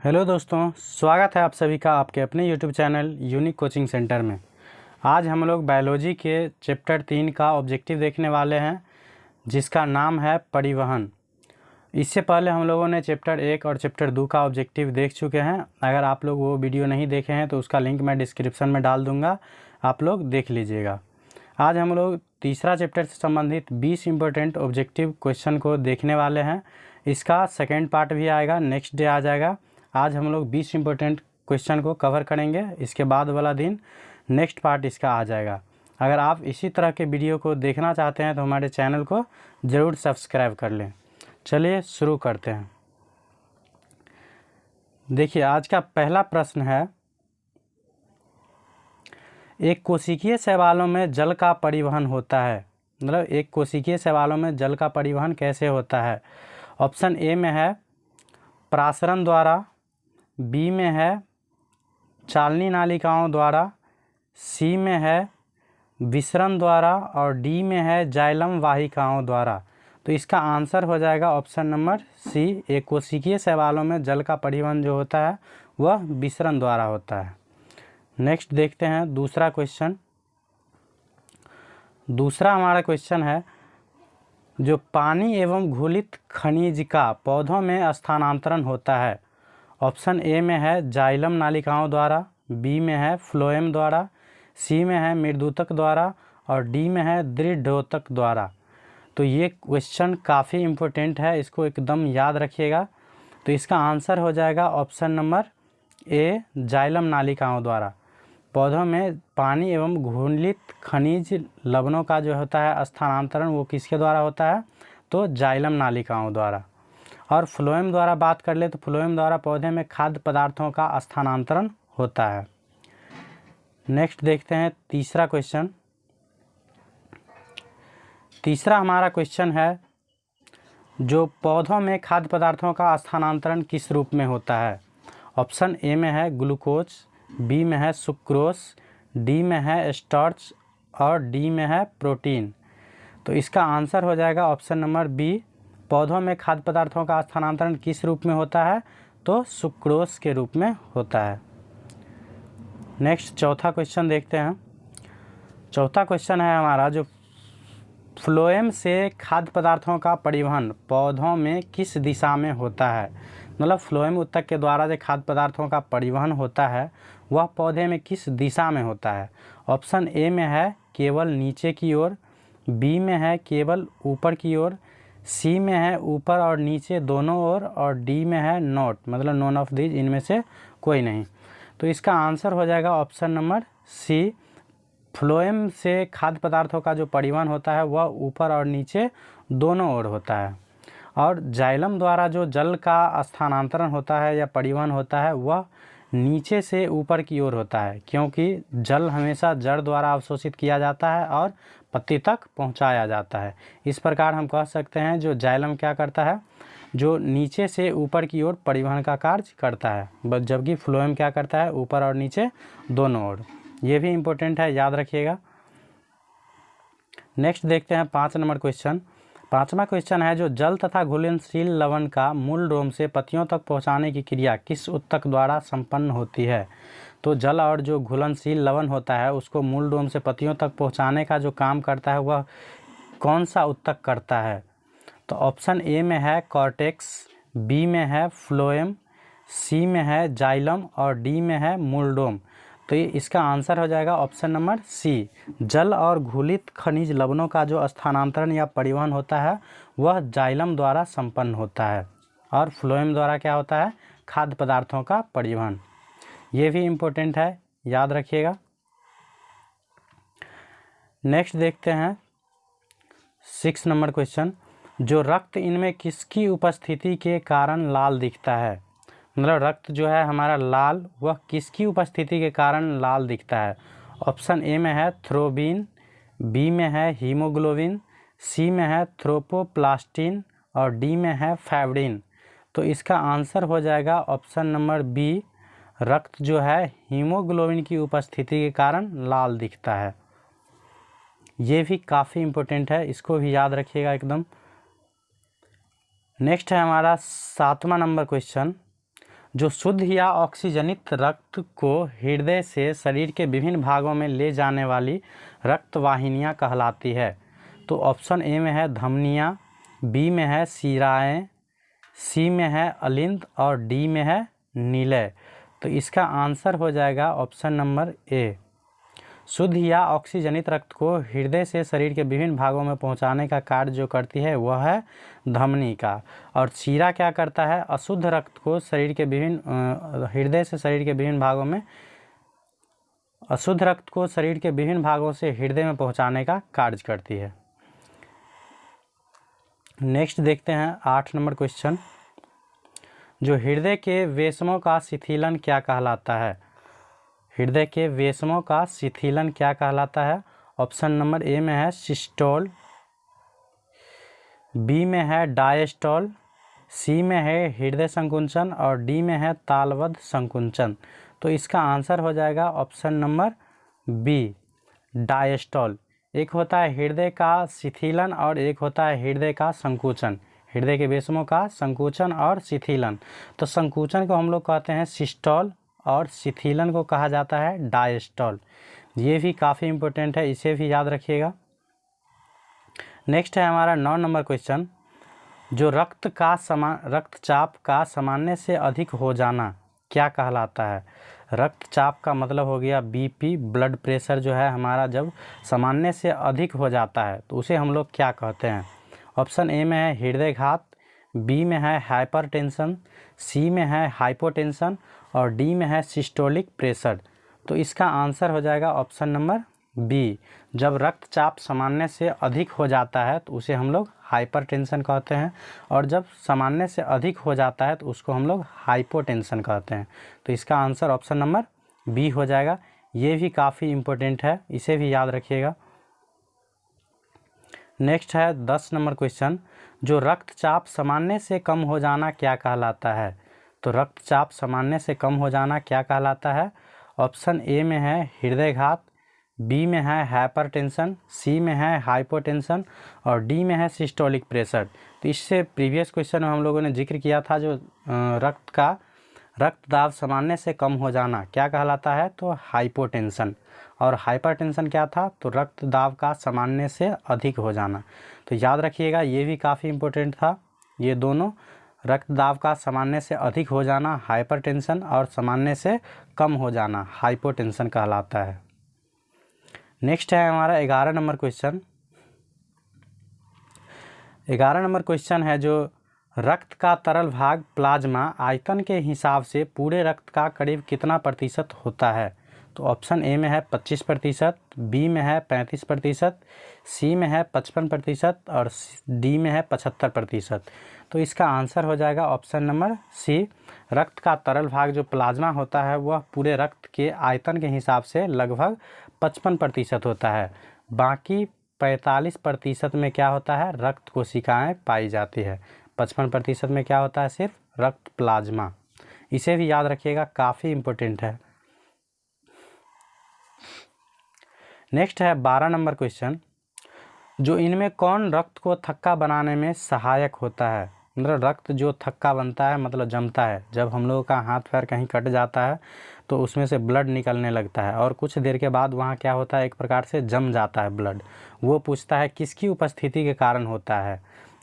Hello दोस्तों, स्वागत है आप सभी का आपके अपने YouTube channel unique coaching centre में। आज हम लोग बायोलॉजी के चैप्टर 3 का ऑब्जेक्टिव देखने वाले हैं, जिसका नाम है परिवहन। इससे पहले हम लोगों ने चैप्टर 1 और चैप्टर 2 का ऑब्जेक्टिव देख चुके हैं। अगर आप लोग वो वीडियो नहीं देखे हैं तो उसका लिंक मैं डिस्क्रिप्शन में डाल दूँगा, आप लोग देख लीजिएगा। आज हम लोग तीसरा चैप्टर से संबंधित 20 इम्पोर्टेंट ऑब्जेक्टिव क्वेश्चन को देखने वाले हैं। इसका सेकेंड पार्ट भी आएगा, नेक्स्ट डे आ जाएगा। आज हम लोग 20 इम्पोर्टेंट क्वेश्चन को कवर करेंगे, इसके बाद वाला दिन नेक्स्ट पार्ट इसका आ जाएगा। अगर आप इसी तरह के वीडियो को देखना चाहते हैं तो हमारे चैनल को ज़रूर सब्सक्राइब कर लें। चलिए शुरू करते हैं। देखिए, आज का पहला प्रश्न है, एक कोशिकीय शैवालों में जल का परिवहन होता है। मतलब एक कोशिकीय शैवालों में जल का परिवहन कैसे होता है। ऑप्शन ए में है प्रासरण द्वारा, बी में है चालनी नालिकाओं द्वारा, सी में है विसरण द्वारा और डी में है जाइलम वाहिकाओं द्वारा। तो इसका आंसर हो जाएगा ऑप्शन नंबर सी। एक कोशिकीय शैवालों में जल का परिवहन जो होता है वह विसरण द्वारा होता है। नेक्स्ट देखते हैं दूसरा क्वेश्चन। दूसरा हमारा क्वेश्चन है, जो पानी एवं घुलित खनिज का पौधों में स्थानांतरण होता है। ऑप्शन ए में है जाइलम नालिकाओं द्वारा, बी में है फ्लोएम द्वारा, सी में है मृदुतक द्वारा और डी में है दृढ़ोतक द्वारा। तो ये क्वेश्चन काफ़ी इम्पोर्टेंट है, इसको एकदम याद रखिएगा। तो इसका आंसर हो जाएगा ऑप्शन नंबर ए, जाइलम नालिकाओं द्वारा। पौधों में पानी एवं घुलित खनिज लवणों का जो होता है स्थानांतरण वो किसके द्वारा होता है, तो जाइलम नालिकाओं द्वारा। और फ्लोएम द्वारा बात कर ले तो फ्लोएम द्वारा पौधे में खाद्य पदार्थों का स्थानांतरण होता है। नेक्स्ट देखते हैं तीसरा क्वेश्चन। तीसरा हमारा क्वेश्चन है, जो पौधों में खाद्य पदार्थों का स्थानांतरण किस रूप में होता है। ऑप्शन ए में है ग्लूकोज, बी में है सुक्रोज, डी में है स्टार्च और डी में है प्रोटीन। तो इसका आंसर हो जाएगा ऑप्शन नंबर बी। पौधों में खाद्य पदार्थों का स्थानांतरण किस रूप में होता है, तो सुक्रोज के रूप में होता है। नेक्स्ट चौथा क्वेश्चन देखते हैं। चौथा क्वेश्चन है हमारा, जो फ्लोएम से खाद्य पदार्थों का परिवहन पौधों में किस दिशा में होता है। मतलब फ्लोएम ऊतक के द्वारा जो खाद्य पदार्थों का परिवहन होता है वह पौधे में किस दिशा में होता है। ऑप्शन ए में है केवल नीचे की ओर, बी में है केवल ऊपर की ओर, सी में है ऊपर और नीचे दोनों ओर और डी में है नॉट, मतलब नॉन ऑफ दीज, इनमें से कोई नहीं। तो इसका आंसर हो जाएगा ऑप्शन नंबर सी। फ्लोएम से खाद्य पदार्थों का जो परिवहन होता है वह ऊपर और नीचे दोनों ओर होता है। और जाइलम द्वारा जो जल का स्थानांतरण होता है या परिवहन होता है वह नीचे से ऊपर की ओर होता है, क्योंकि जल हमेशा जड़ द्वारा अवशोषित किया जाता है और पत्ती तक पहुंचाया जाता है। इस प्रकार हम कह सकते हैं जो जाइलम क्या करता है, जो नीचे से ऊपर की ओर परिवहन का कार्य करता है, जबकि फ्लोएम क्या करता है, ऊपर और नीचे दोनों ओर। ये भी इम्पोर्टेंट है, याद रखिएगा। नेक्स्ट देखते हैं 5 नंबर क्वेश्चन। पाँचवा क्वेश्चन है, जो जल तथा घुलनशील लवण का मूल डोम से पत्तियों तक पहुंचाने की क्रिया किस ऊतक द्वारा संपन्न होती है। तो जल और जो घुलनशील लवण होता है उसको मूल डोम से पत्तियों तक पहुंचाने का जो काम करता है वह कौन सा ऊतक करता है। तो ऑप्शन ए में है कॉर्टेक्स, बी में है फ्लोएम, सी में है जाइलम और डी में है मूल डोम। तो ये इसका आंसर हो जाएगा ऑप्शन नंबर सी। जल और घुलित खनिज लवणों का जो स्थानांतरण या परिवहन होता है वह जाइलम द्वारा संपन्न होता है और फ्लोएम द्वारा क्या होता है, खाद्य पदार्थों का परिवहन। ये भी इम्पोर्टेंट है, याद रखिएगा। नेक्स्ट देखते हैं 6 नंबर क्वेश्चन, जो रक्त इनमें किसकी उपस्थिति के कारण लाल दिखता है। मतलब रक्त जो है हमारा लाल, वह किसकी उपस्थिति के कारण लाल दिखता है। ऑप्शन ए में है थ्रोबिन, बी में है हीमोग्लोबिन, सी में है थ्रोपोप्लास्टिन और डी में है फैब्रिन। तो इसका आंसर हो जाएगा ऑप्शन नंबर बी। रक्त जो है हीमोग्लोबिन की उपस्थिति के कारण लाल दिखता है। ये भी काफ़ी इम्पोर्टेंट है, इसको भी याद रखिएगा एकदम। नेक्स्ट है हमारा 7वां नंबर क्वेश्चन, जो शुद्ध या ऑक्सीजनित रक्त को हृदय से शरीर के विभिन्न भागों में ले जाने वाली रक्त वाहिनियाँ कहलाती है। तो ऑप्शन ए में है धमनियाँ, बी में है शिराएँ, सी में है अलिंद और डी में है नीलय। तो इसका आंसर हो जाएगा ऑप्शन नंबर ए। शुद्ध या ऑक्सीजनित रक्त को हृदय से शरीर के विभिन्न भागों में पहुंचाने का कार्य जो करती है वह है धमनी का। और शिरा क्या करता है? अशुद्ध रक्त को शरीर के विभिन्न हृदय से शरीर के विभिन्न भागों में अशुद्ध रक्त को शरीर के विभिन्न भागों से हृदय में पहुंचाने का कार्य करती है। नेक्स्ट देखते हैं 8 नंबर क्वेश्चन। जो हृदय के वेशमों का शिथिलन क्या कहलाता है? हृदय के वेशमों का शिथिलन क्या कहलाता है? ऑप्शन नंबर ए में है सिस्टोल, बी में है डायस्टोल, सी में है हृदय संकुंचन और डी में है तालबद्ध संकुंचन। तो इसका आंसर हो जाएगा ऑप्शन नंबर बी, डायस्टोल। एक होता है हृदय का शिथिलन और एक होता है हृदय का संकुचन। हृदय के वेशमों का संकुचन और शिथिलन। तो संकुचन को हम लोग कहते हैं सिस्टोल और शिथिलन को कहा जाता है डायस्टोल। ये भी काफ़ी इम्पोर्टेंट है, इसे भी याद रखिएगा। नेक्स्ट है हमारा 9 नंबर क्वेश्चन। जो रक्तचाप का सामान्य से अधिक हो जाना क्या कहलाता है? रक्तचाप का मतलब हो गया बीपी, ब्लड प्रेशर जो है हमारा जब सामान्य से अधिक हो जाता है तो उसे हम लोग क्या कहते हैं? ऑप्शन ए में है हृदयघात, बी में है हाइपरटेंशन, सी में है हाइपोटेंशन और डी में है सिस्टोलिक प्रेशर। तो इसका आंसर हो जाएगा ऑप्शन नंबर बी। जब रक्तचाप सामान्य से अधिक हो जाता है तो उसे हम लोग हाइपरटेंशन कहते हैं और जब सामान्य से अधिक हो जाता है तो उसको हम लोग हाइपोटेंशन कहते हैं। तो इसका आंसर ऑप्शन नंबर बी हो जाएगा। ये भी काफ़ी इम्पोर्टेंट है, इसे भी याद रखिएगा। नेक्स्ट है 10 नंबर क्वेश्चन। जो रक्तचाप सामान्य से कम हो जाना क्या कहलाता है? तो रक्तचाप सामान्य से कम हो जाना क्या कहलाता है? ऑप्शन ए में है हृदयघात, बी में है हाइपरटेंशन, सी में है हाइपोटेंशन और डी में है सिस्टोलिक प्रेशर। तो इससे प्रीवियस क्वेश्चन में हम लोगों ने जिक्र किया था जो रक्त दाब सामान्य से कम हो जाना क्या कहलाता है? तो हाइपोटेंशन। और हाइपरटेंशन क्या था? तो रक्त दाब का सामान्य से अधिक हो जाना। तो याद रखिएगा, ये भी काफ़ी इम्पोर्टेंट था। ये दोनों रक्त दाब का सामान्य से अधिक हो जाना हाइपरटेंशन और सामान्य से कम हो जाना हाइपोटेंशन कहलाता है। नेक्स्ट है हमारा 11 नंबर क्वेश्चन। 11 नंबर क्वेश्चन है जो रक्त का तरल भाग प्लाज्मा आयतन के हिसाब से पूरे रक्त का करीब कितना प्रतिशत होता है? तो ऑप्शन ए में है 25%, बी में है 35%, सी में है 55% और डी में है 75%। तो इसका आंसर हो जाएगा ऑप्शन नंबर सी। रक्त का तरल भाग जो प्लाज्मा होता है वह पूरे रक्त के आयतन के हिसाब से लगभग 55% होता है। बाकी 45% में क्या होता है? रक्त कोशिकाएं पाई जाती है। 55% में क्या होता है? सिर्फ रक्त प्लाज्मा। इसे भी याद रखिएगा, काफ़ी इम्पोर्टेंट है। नेक्स्ट है 12 नंबर क्वेश्चन। जो इनमें कौन रक्त को थक्का बनाने में सहायक होता है? मतलब रक्त जो थक्का बनता है मतलब जमता है। जब हम लोगों का हाथ पैर कहीं कट जाता है तो उसमें से ब्लड निकलने लगता है और कुछ देर के बाद वहाँ क्या होता है? एक प्रकार से जम जाता है ब्लड। वो पूछता है किसकी उपस्थिति के कारण होता है?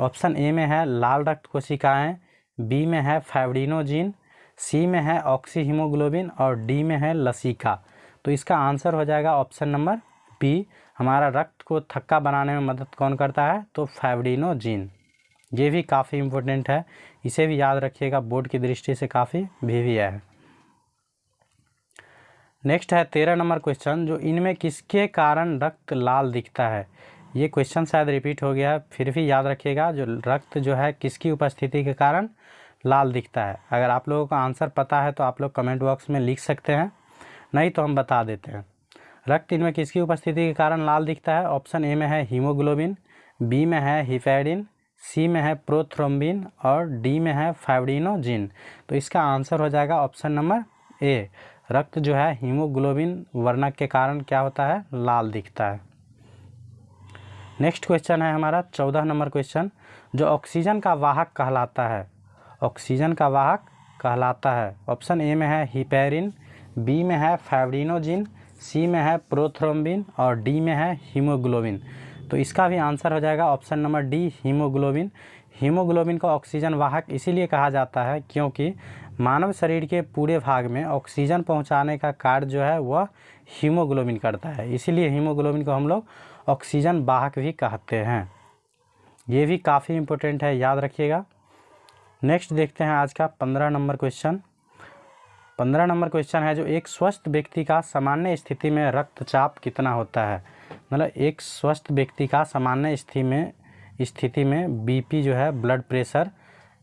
ऑप्शन ए में है लाल रक्त कोशिकाएँ, बी में है फाइब्रिनोजिन, सी में है ऑक्सी हीमोग्लोबिन और डी में है लसिका। तो इसका आंसर हो जाएगा ऑप्शन नंबर बी। हमारा रक्त को थक्का बनाने में मदद कौन करता है? तो फाइब्रिनोजिन। ये भी काफ़ी इम्पोर्टेंट है, इसे भी याद रखिएगा, बोर्ड की दृष्टि से काफ़ी भी है। नेक्स्ट है 13 नंबर क्वेश्चन। जो इनमें किसके कारण रक्त लाल दिखता है? ये क्वेश्चन शायद रिपीट हो गया, फिर भी याद रखिएगा। जो रक्त जो है किसकी उपस्थिति के कारण लाल दिखता है? अगर आप लोगों का आंसर पता है तो आप लोग कमेंट बॉक्स में लिख सकते हैं, नहीं तो हम बता देते हैं। रक्त इनमें किसकी उपस्थिति के कारण लाल दिखता है? ऑप्शन ए में है हीमोग्लोबिन, बी में है हिपैडिन, सी में है प्रोथ्रोम्बिन और डी में है फाइब्रिनोजिन। तो इसका आंसर हो जाएगा ऑप्शन नंबर ए। रक्त जो है हीमोग्लोबिन वर्णक के कारण क्या होता है? लाल दिखता है। नेक्स्ट क्वेश्चन है हमारा 14 नंबर क्वेश्चन। जो ऑक्सीजन का वाहक कहलाता है, ऑक्सीजन का वाहक कहलाता है? ऑप्शन ए में है हिपेरिन, बी में है फाइब्रिनोजिन, सी में है प्रोथ्रोम्बिन और डी में है हीमोग्लोबिन। तो इसका भी आंसर हो जाएगा option number D, haemoglobin. Haemoglobin को ऑक्सीजन वाहक इसीलिए कहा जाता है क्योंकि मानव शरीर के पूरे भाग में ऑक्सीजन पहुंचाने का कार्य जो है वह हीमोग्लोबिन करता है, इसीलिए हीमोग्लोबिन को हम लोग ऑक्सीजन वाहक भी कहते हैं। ये भी काफ़ी इम्पोर्टेंट है, याद रखिएगा। नेक्स्ट देखते हैं आज का 15 नंबर क्वेश्चन। 15 नंबर क्वेश्चन है जो एक स्वस्थ व्यक्ति का सामान्य स्थिति में रक्तचाप कितना होता है? मतलब एक स्वस्थ व्यक्ति का सामान्य स्थिति में बीपी जो है ब्लड प्रेशर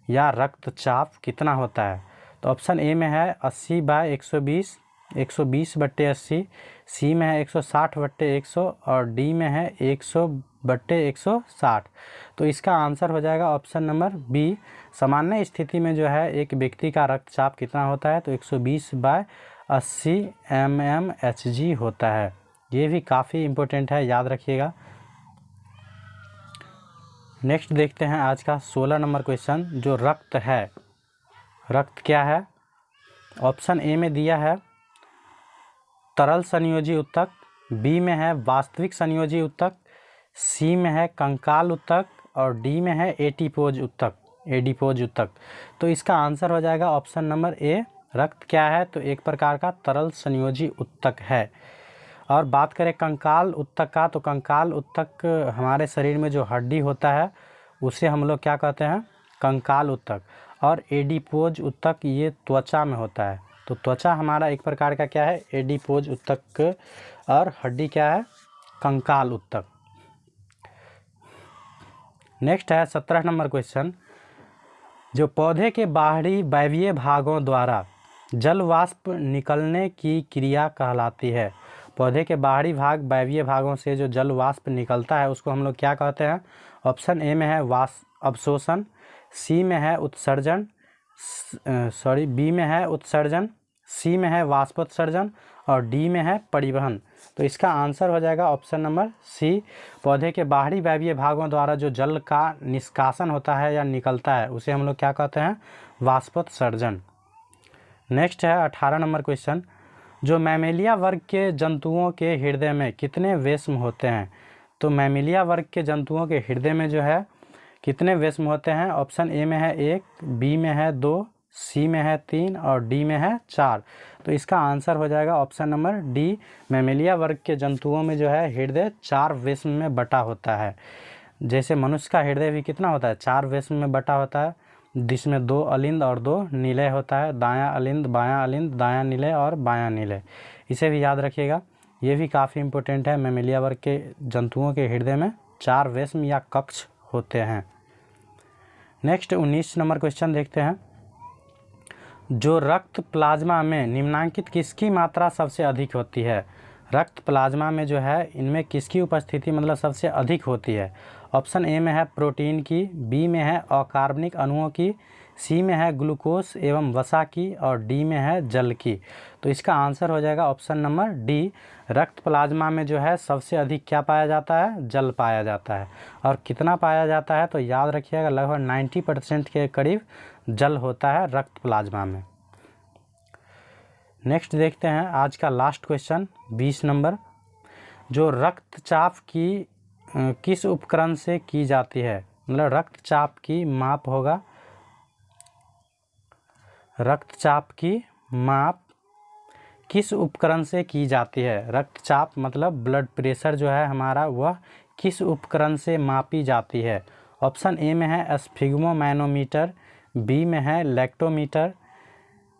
या रक्तचाप कितना होता है? तो ऑप्शन ए में है 80/120, 120/80, सी में है 160/100 और डी में है 100/160। तो इसका आंसर हो जाएगा ऑप्शन नंबर बी। सामान्य स्थिति में जो है एक व्यक्ति का रक्तचाप कितना होता है? तो 120/80 mmHg होता है। ये भी काफ़ी इम्पोर्टेंट है, याद रखिएगा। नेक्स्ट देखते हैं आज का 16 नंबर क्वेश्चन जो रक्त है। रक्त क्या है? ऑप्शन ए में दिया है तरल संयोजी ऊतक, बी में है वास्तविक संयोजी ऊतक, सी में है कंकाल ऊतक और डी में है एडिपोज ऊतक। तो इसका आंसर हो जाएगा ऑप्शन नंबर ए। रक्त क्या है? तो एक प्रकार का तरल संयोजी ऊतक है। और बात करें कंकाल ऊतक का, तो कंकाल ऊतक हमारे शरीर में जो हड्डी होता है उसे हम लोग क्या कहते हैं? कंकाल ऊतक। और एडिपोज ऊतक ये त्वचा में होता है। तो त्वचा हमारा एक प्रकार का क्या है? एडिपोज ऊतक। और हड्डी क्या है? कंकाल ऊतक। नेक्स्ट है 17 नंबर क्वेश्चन जो पौधे के बाहरी वायवीय भागों द्वारा जल वाष्प निकलने की क्रिया कहलाती है। पौधे के बाहरी भाग वायवीय भागों से जो जल वाष्प निकलता है उसको हम लोग क्या कहते हैं? ऑप्शन ए में है अवशोषण, सी में है उत्सर्जन, बी में है उत्सर्जन, सी में है वाष्पोत्सर्जन और डी में है परिवहन। तो इसका आंसर हो जाएगा ऑप्शन नंबर सी। पौधे के बाहरी वायवीय भागों द्वारा जो जल का निष्कासन होता है या निकलता है उसे हम लोग क्या कहते हैं? वाष्पोत्सर्जन। नेक्स्ट है 18 नंबर क्वेश्चन जो मैमेलिया वर्ग के जंतुओं के हृदय में कितने वेश्म होते हैं? तो मैमेलिया वर्ग के जंतुओं के हृदय में जो है कितने वेश्म होते हैं? ऑप्शन ए में है 1, बी में है 2, सी में है 3 और डी में है 4। तो इसका आंसर हो जाएगा ऑप्शन नंबर डी। मैमेलिया वर्ग के जंतुओं में जो है हृदय 4 वेश्म में बटा होता है। जैसे मनुष्य का हृदय भी कितना होता है? 4 वेश्म में बटा होता है, जिसमें 2 अलिंद और 2 निलय होता है। दायां अलिंद, बायां अलिंद, दायां निलय और बायां निलय। इसे भी याद रखिएगा, ये भी काफ़ी इम्पोर्टेंट है। मैमेलिया वर्ग के जंतुओं के हृदय में 4 वेश्म या कक्ष होते हैं। नेक्स्ट 19 नंबर क्वेश्चन देखते हैं जो रक्त प्लाज्मा में निम्नांकित किसकी मात्रा सबसे अधिक होती है? रक्त प्लाज्मा में जो है इनमें किसकी उपस्थिति मतलब सबसे अधिक होती है? ऑप्शन ए में है प्रोटीन की, बी में है अकार्बनिक अणुओं की, सी में है ग्लूकोज एवं वसा की और डी में है जल की। तो इसका आंसर हो जाएगा ऑप्शन नंबर डी। रक्त प्लाज्मा में जो है सबसे अधिक क्या पाया जाता है? जल पाया जाता है। और कितना पाया जाता है? तो याद रखिएगा लगभग 90% के करीब जल होता है रक्त प्लाज्मा में। नेक्स्ट देखते हैं आज का लास्ट क्वेश्चन 20 नंबर जो रक्तचाप की किस उपकरण से की जाती है? मतलब रक्तचाप की माप होगा, रक्तचाप की माप किस उपकरण से की जाती है? रक्तचाप मतलब ब्लड प्रेशर जो है हमारा वह किस उपकरण से मापी जाती है? ऑप्शन ए में है स्फिग्मोमैनोमीटर, बी में है लैक्टोमीटर,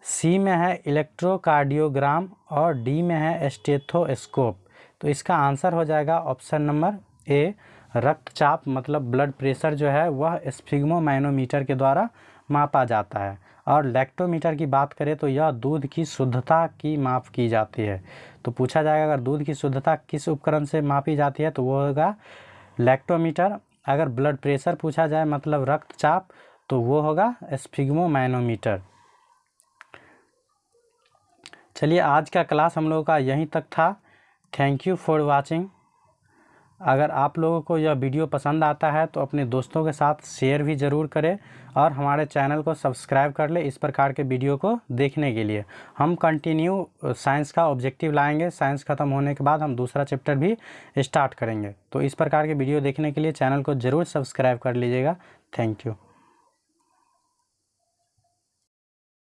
सी में है इलेक्ट्रोकार्डियोग्राम और डी में है स्टेथोस्कोप। तो इसका आंसर हो जाएगा ऑप्शन नंबर ए। रक्तचाप मतलब ब्लड प्रेशर जो है वह स्फिग्मोमैनोमीटर के द्वारा मापा जाता है। और लैक्टोमीटर की बात करें तो यह दूध की शुद्धता की माप की जाती है। तो पूछा जाएगा अगर दूध की शुद्धता किस उपकरण से मापी जाती है तो वो होगा लैक्टोमीटर। अगर ब्लड प्रेशर पूछा जाए मतलब रक्तचाप तो वो होगा स्फिग्मोमैनोमीटर। चलिए आज का क्लास हम लोगों का यहीं तक था। Thank you for watching. अगर आप लोगों को यह वीडियो पसंद आता है तो अपने दोस्तों के साथ शेयर भी ज़रूर करें और हमारे चैनल को सब्सक्राइब कर ले इस प्रकार के वीडियो को देखने के लिए। हम कंटिन्यू साइंस का ऑब्जेक्टिव लाएंगे, साइंस ख़त्म होने के बाद हम दूसरा चैप्टर भी स्टार्ट करेंगे। तो इस प्रकार के वीडियो देखने के लिए चैनल को ज़रूर सब्सक्राइब कर लीजिएगा। Thank you.